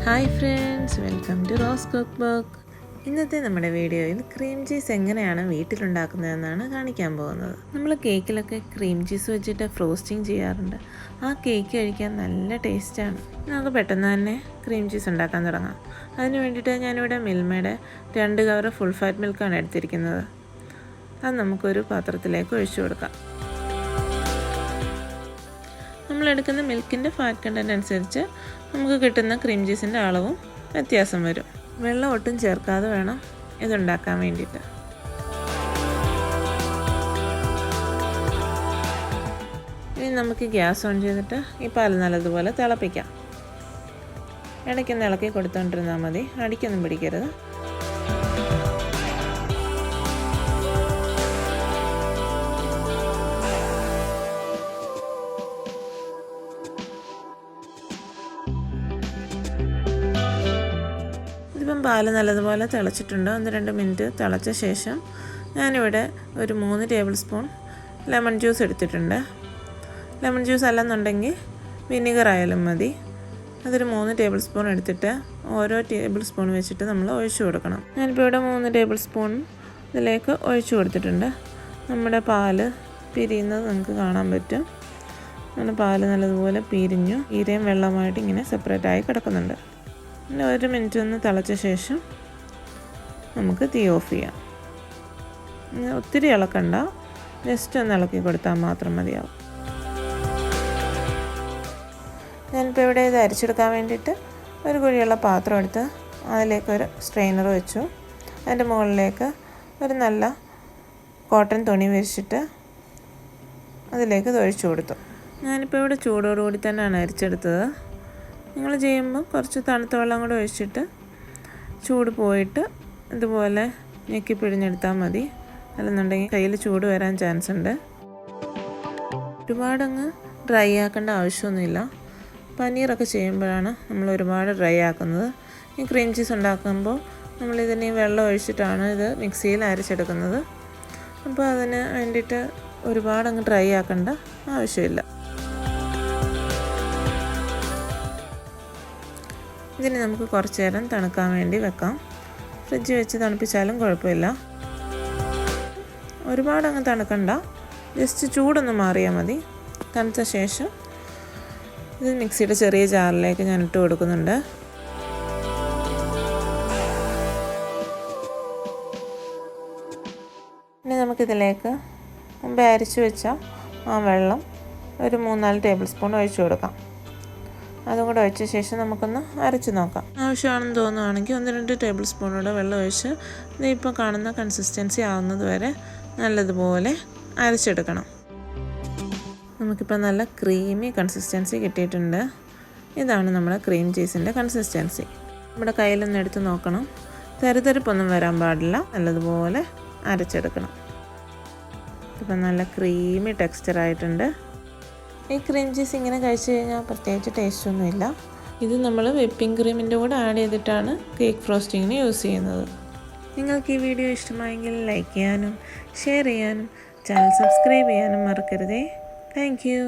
Hi friends, welcome to Rose Cookbook. ഇന്നത്തെ നമ്മുടെ വീഡിയോയിൽ ക്രീം ചീസ് എങ്ങനെയാണ് വീട്ടിലുണ്ടാക്കുന്നതെന്നാണ് കാണിക്കാൻ പോകുന്നത്. നമ്മൾ കേക്കിലൊക്കെ ക്രീം ചീസ് വെച്ചിട്ട് ഫ്രോസ്റ്റിംഗ് ചെയ്യാറുണ്ട്. ആ കേക്ക് കഴിക്കാൻ നല്ല ടേസ്റ്റാണ്. നമുക്ക് പെട്ടെന്ന് തന്നെ ക്രീം ചീസ് ഉണ്ടാക്കാൻ തുടങ്ങാം. അതിന് വേണ്ടിയിട്ട് ഞാനിവിടെ മിൽമയുടെ 2 കവർ ഫുൾ ഫാറ്റ് മിൽക്കാണ് എടുത്തിരിക്കുന്നത്. അത് നമുക്കൊരു പാത്രത്തിലേക്ക് ഒഴിച്ചു കൊടുക്കാം. നമ്മളെടുക്കുന്ന മിൽക്കിൻ്റെ ഫാറ്റ് കണ്ടൻറ്റ് അനുസരിച്ച് നമുക്ക് കിട്ടുന്ന ക്രീം ചീസിൻ്റെ അളവും വ്യത്യാസം വരും. വെള്ളം ഒട്ടും ചേർക്കാതെ വേണം ഇതുണ്ടാക്കാൻ വേണ്ടിയിട്ട്. ഇനി നമുക്ക് ഗ്യാസ് ഓൺ ചെയ്തിട്ട് ഈ പാൽ നല്ലതുപോലെ തിളപ്പിക്കാം. ഇടയ്ക്കൊന്ന് ഇളക്കി കൊടുത്തുകൊണ്ടിരുന്നാൽ മതി, അടിക്കൊന്നും പിടിക്കരുത്. ഇപ്പം പാല് നല്ലതുപോലെ തിളച്ചിട്ടുണ്ട്. 1-2 മിനിറ്റ് തിളച്ച ശേഷം ഞാനിവിടെ ഒരു 3 ടേബിൾ സ്പൂൺ ലെമൺ ജ്യൂസ് എടുത്തിട്ടുണ്ട്. ലെമൺ ജ്യൂസ് അല്ലെന്നുണ്ടെങ്കിൽ വിനെഗർ ആയാലും മതി. അതൊരു 3 ടേബിൾ സ്പൂൺ എടുത്തിട്ട് ഓരോ ടേബിൾ സ്പൂൺ വെച്ചിട്ട് നമ്മൾ ഒഴിച്ചു കൊടുക്കണം. ഞാനിപ്പോൾ ഇവിടെ 3 ടേബിൾ സ്പൂൺ ഇതിലേക്ക് ഒഴിച്ചു കൊടുത്തിട്ടുണ്ട്. നമ്മുടെ പാല് പിരിയുന്നത് നമുക്ക് കാണാൻ പറ്റും. അങ്ങനെ പാല് നല്ലതുപോലെ പിരിഞ്ഞു, ഈരയും വെള്ളമായിട്ട് ഇങ്ങനെ സെപ്പറേറ്റായി കിടക്കുന്നുണ്ട്. പിന്നെ 1 മിനിറ്റ് ഒന്ന് തിളച്ച ശേഷം നമുക്ക് തീ ഓഫ് ചെയ്യാം. ഒത്തിരി ഇളക്കണ്ട, ജസ്റ്റ് ഒന്ന് ഇളക്കി കൊടുത്താൽ മാത്രം മതിയാവും. ഞാനിപ്പോൾ ഇവിടെ ഇത് അരിച്ചെടുക്കാൻ വേണ്ടിയിട്ട് ഒരു കുഴിയുള്ള പാത്രം എടുത്ത് അതിലേക്ക് ഒരു സ്ട്രെയിനർ വെച്ചു. അതിൻ്റെ മുകളിലേക്ക് ഒരു നല്ല കോട്ടൺ തുണി വിരിച്ചിട്ട് അതിലേക്ക് ഒഴിച്ചു കൊടുത്തു. ഞാനിപ്പോൾ ഇവിടെ ചൂടോടുകൂടി തന്നെയാണ് അരിച്ചെടുത്തത്. നിങ്ങൾ ചെയ്യുമ്പോൾ കുറച്ച് തണുത്ത വെള്ളം കൂടെ ഒഴിച്ചിട്ട് ചൂട് പോയിട്ട് ഇതുപോലെ ഞെക്കി പിഴിഞ്ഞെടുത്താൽ മതി. അല്ലെന്നുണ്ടെങ്കിൽ കയ്യിൽ ചൂട് വരാൻ ചാൻസ് ഉണ്ട്. ഒരുപാടങ്ങ് ഡ്രൈ ആക്കേണ്ട ആവശ്യമൊന്നുമില്ല. പനീറൊക്കെ ചെയ്യുമ്പോഴാണ് നമ്മൾ ഒരുപാട് ഡ്രൈ ആക്കുന്നത്. ഈ ക്രീം ചീസ് ഉണ്ടാക്കുമ്പോൾ നമ്മളിതിന് വെള്ളം ഒഴിച്ചിട്ടാണ് ഇത് മിക്സിയിൽ അരച്ചെടുക്കുന്നത്. അപ്പോൾ അതിന് വേണ്ടിയിട്ട് ഒരുപാടങ്ങ് ഡ്രൈ ആക്കേണ്ട ആവശ്യമില്ല. ഇതിന് നമുക്ക് കുറച്ച് നേരം തണുക്കാൻ വേണ്ടി വെക്കാം. ഫ്രിഡ്ജ് വെച്ച് തണുപ്പിച്ചാലും കുഴപ്പമില്ല. ഒരുപാടങ്ങ് തണുക്കണ്ട, ജസ്റ്റ് ചൂടൊന്ന് മാറിയാൽ മതി. തണുത്ത ശേഷം ഇത് മിക്സിയുടെ ചെറിയ ജാറിലേക്ക് ഞാൻ ഇട്ട് കൊടുക്കുന്നുണ്ട്. ഇനി നമുക്കിതിലേക്ക് മുമ്പേ അരിച്ചു വെച്ച ആ വെള്ളം ഒരു 3-4 ടേബിൾ സ്പൂൺ ഒഴിച്ചു കൊടുക്കാം. അതും കൂടെ ഒഴിച്ച ശേഷം നമുക്കൊന്ന് അരച്ച് നോക്കാം. ആവശ്യമാണെന്ന് തോന്നുകയാണെങ്കിൽ 1-2 ടേബിൾ സ്പൂണോടെ വെള്ളം ഒഴിച്ച് ഇതിപ്പോൾ കാണുന്ന കൺസിസ്റ്റൻസി ആവുന്നത് വരെ നല്ലതുപോലെ അരച്ചെടുക്കണം. നമുക്കിപ്പോൾ നല്ല ക്രീമി കൺസിസ്റ്റൻസി കിട്ടിയിട്ടുണ്ട്. ഇതാണ് നമ്മുടെ ക്രീം ചീസിൻ്റെ കൺസിസ്റ്റൻസി. നമ്മുടെ കയ്യിലൊന്ന് എടുത്ത് നോക്കണം, തരിതരിപ്പൊന്നും വരാൻ പാടില്ല. നല്ലതുപോലെ അരച്ചെടുക്കണം. ഇപ്പം നല്ല ക്രീമി ടെക്സ്ചറായിട്ടുണ്ട്. ഈ ക്രീം ചീസ് ഇങ്ങനെ കഴിച്ചു കഴിഞ്ഞാൽ പ്രത്യേകിച്ച് ടേസ്റ്റൊന്നുമില്ല. ഇത് നമ്മൾ വിപ്പിംഗ് ക്രീമിൻ്റെ കൂടെ ആഡ് ചെയ്തിട്ടാണ് കേക്ക് ഫ്രോസ്റ്റിങ്ങിന് യൂസ് ചെയ്യുന്നത്. നിങ്ങൾക്ക് ഈ വീഡിയോ ഇഷ്ടമായെങ്കിൽ ലൈക്ക് ചെയ്യാനും ഷെയർ ചെയ്യാനും ചാനൽ സബ്സ്ക്രൈബ് ചെയ്യാനും മറക്കരുതേ. Thank you.